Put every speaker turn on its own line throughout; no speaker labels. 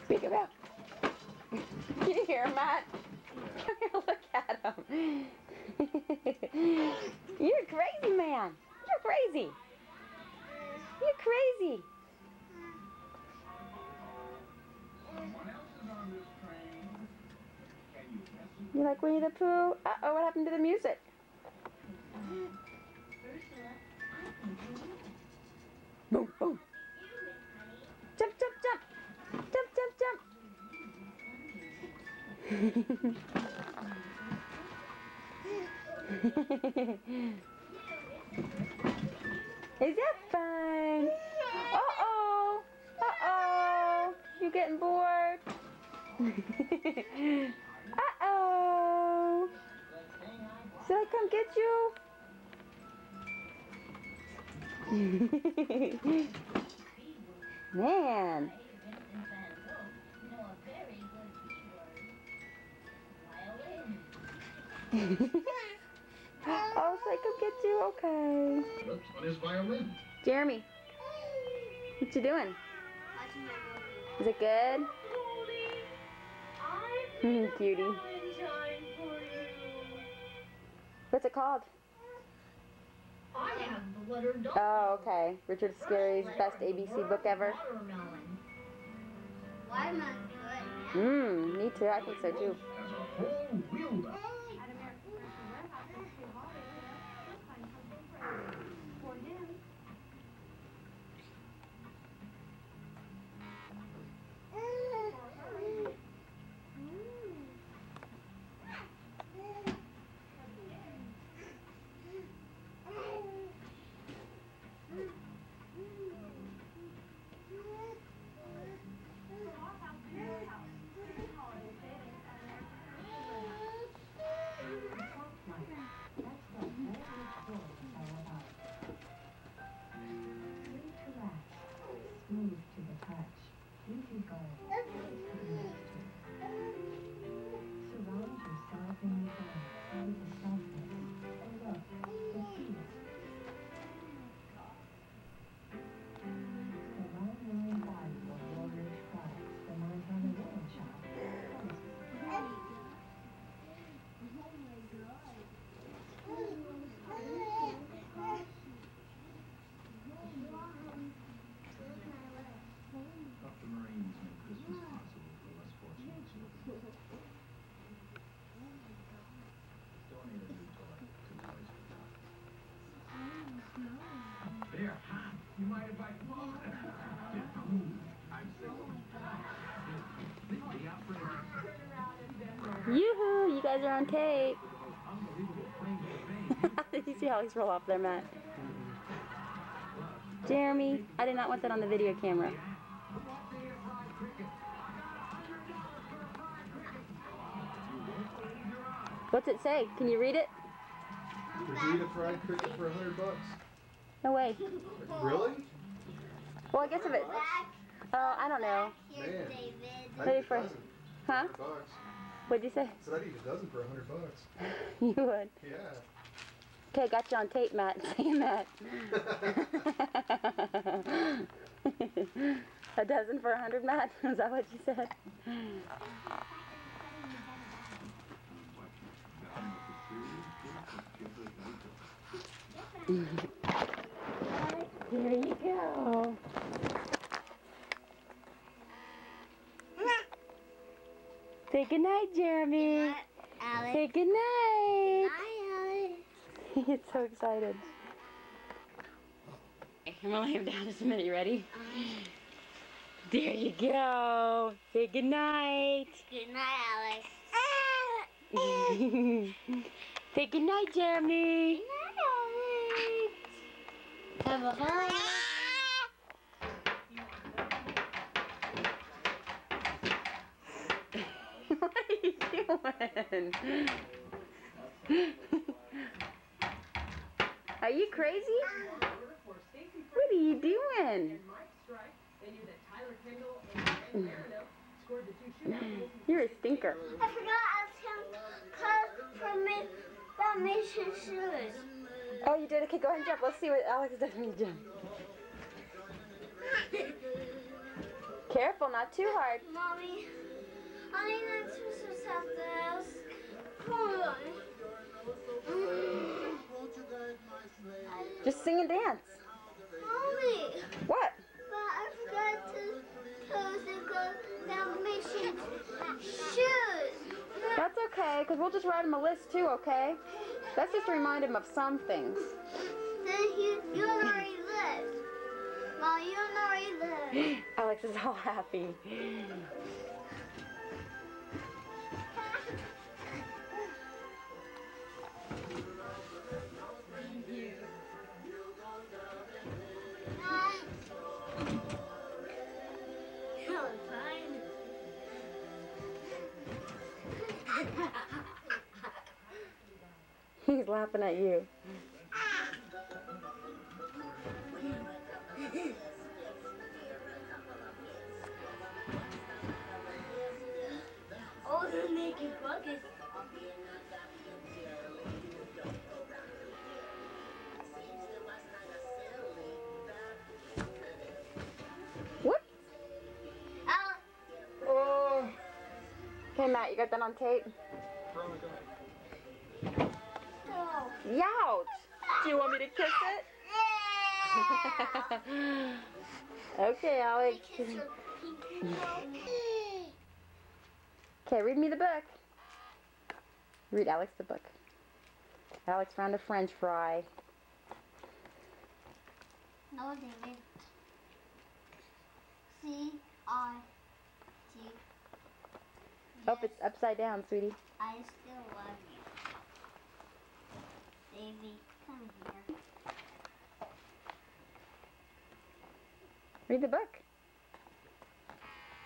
Peekaboo. Can you hear him, Matt? Look at him. You're crazy, man. You're crazy. You're crazy. You like Winnie the Pooh? Uh-oh, what happened to the music? Boom, boom. Jump, jump, jump. Jump, jump, jump. Is that fun? Uh-oh. Uh-oh. You getting bored? Uh-oh. Should I come get you? Man. Oh, so I come get you? Okay.
Oops, on his violin.
Jeremy, what you doing?
Watching my movie.
Is it good? Cutie. What's it called?
I have the letter W.
Oh, okay. Richard Scarry's best ABC book ever.
Watermelon good.
Me too. I think so too.
As a whole wheeled up.
Smooth to the touch. Easy going. Surround yourself in the zone with the softness. And look, the peace. The Long Line body of Woolrich products, the Montana Woollen Shop.
Dr. Marines make Christmas possible for less fortunate children. Donate a new toy to Toys for Tots. There, huh? You mind if I come over? I'm sick. The operator.
Yoo-hoo! You guys are on tape.
Unbelievable claim to fame.
You see how he's roll off there, Matt? Jeremy, I did not want that on the video camera. What's it say? Can you read it?
Would you eat a fried cricket for $100?
No way.
Really?
Well, I guess if it... Oh, I don't know.
Here's
Man.
David.
I'd
Maybe
eat a
for...
dozen.
Huh?
$100.
What'd you say?
I said I'd eat a dozen for $100.
You would.
Yeah.
Okay, got you on tape, Matt. Saying that. A dozen for 100, Matt? Is that what you said? There you go. Say goodnight, Jeremy.
Alex.
Say goodnight.
Hi, Alex.
He's so excited. I'm gonna lay him down just a minute. You ready? There you go. Say goodnight.
Good night, Alex.
Say goodnight, Jeremy.
Good night, Alex. Have a fun.
What are you doing? Are you crazy? What are you doing? You're a stinker.
I forgot to ask him for me about Mason's shoes.
Oh, you did? Okay, go ahead and jump. Let's see what Alex does when you jump. Careful, not too hard.
Mommy, I need to do something else. Hold on.
Just sing and dance.
Mommy,
What?
but I forgot to Dalmatian shoes.
That's okay, because we'll just write him a list too, okay? Let's just remind him of some things.
Then you already lived. Mom, you already lived.
Alex is all happy. He's laughing at you.
Oh, the naked bucket.
What?
Alex.
Oh!
Okay, Matt, you got that on tape?
Oh.
Youch! Do you want me to kiss it? Okay, Alex.
Kiss your pinky toe.
Okay, read me the book. Read Alex the book. Alex found a French fry.
No, David. C-I-T.
Oh, it's upside down, sweetie.
I still love you. Davy, come here.
Read the book.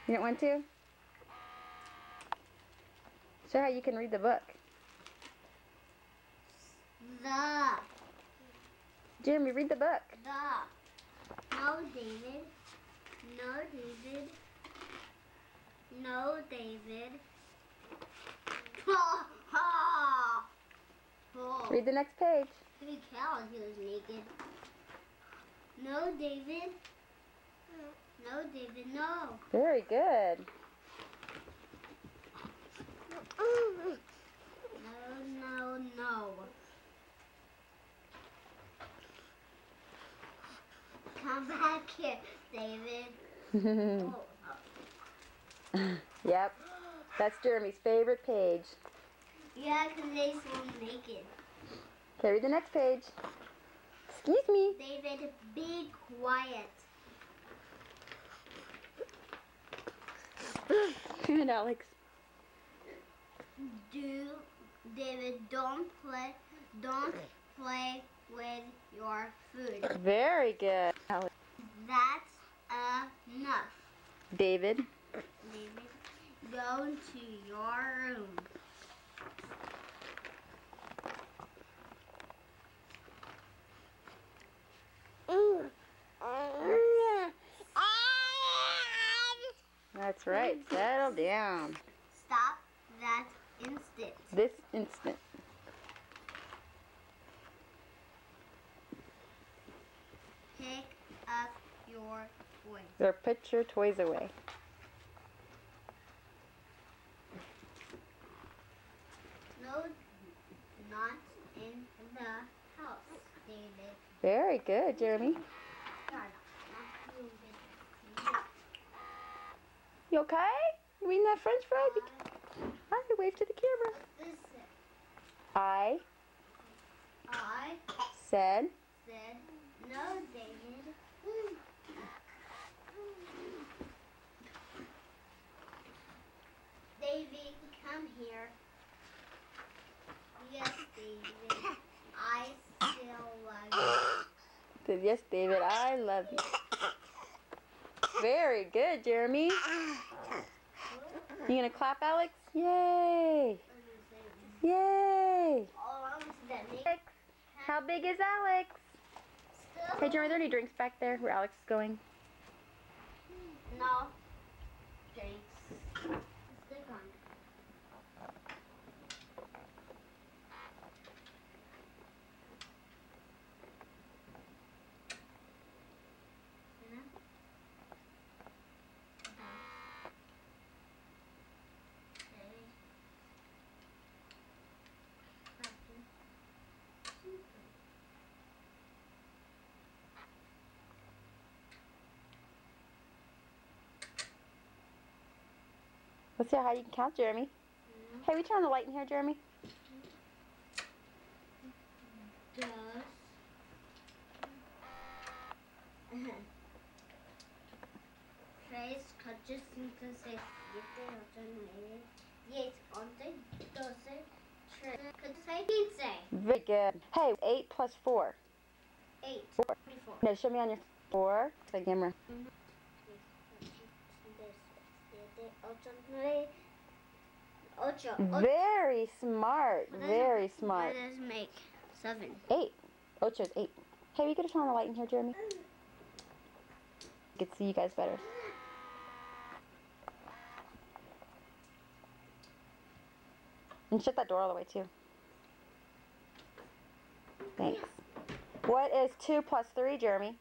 You don't want to? Show how you can read the book.
The.
Jeremy, read the book.
No, David. No, David. No, David. Ha ha. Oh.
Read the next page.
He could he was naked. No, David. No, David, no.
Very good.
No. Come back here, David. Oh.
Yep. That's Jeremy's favorite page.
Yeah, because they swim naked.
Okay, read the next page. Excuse me.
David, be quiet.
And Alex.
David, don't play with your food.
Very good. Alex.
That's enough.
David.
David, go to your room.
That's right. Settle down.
Stop that instant.
This instant.
Pick up your toys.
Or put your toys away.
No, not in the house, David.
Very good, Jeremy. You okay? You eating that French fry? Hi, wave to the camera.
Listen,
I
I
said
said no, David. David, come here. Yes, David. I still love you.
Said, yes, David, I love you. Very good, Jeremy. You gonna clap, Alex? Yay! Yay!
Oh, I was that naked.
Alex, how big is Alex?
Still?
Hey, Jeremy, are there any drinks back there where Alex is going?
No. Drinks. Stick on.
Let's see how high you can count, Jeremy. Hey, we turn on the light in here, Jeremy.
Dos. 3, 4, 5, 6, 7, 8, 9, 10, 11, 12, 13, 14, 15.
Very good. Hey, 8 plus 4.
8.
4.
24.
No, show me on your 4. The camera.
8.
Very smart. Very
What
smart.
does it make? 7.
8. Ocho's 8. Hey, we could have turn on the light in here, Jeremy. I could see you guys better. And shut that door all the way, too. Thanks. What is 2 plus 3, Jeremy?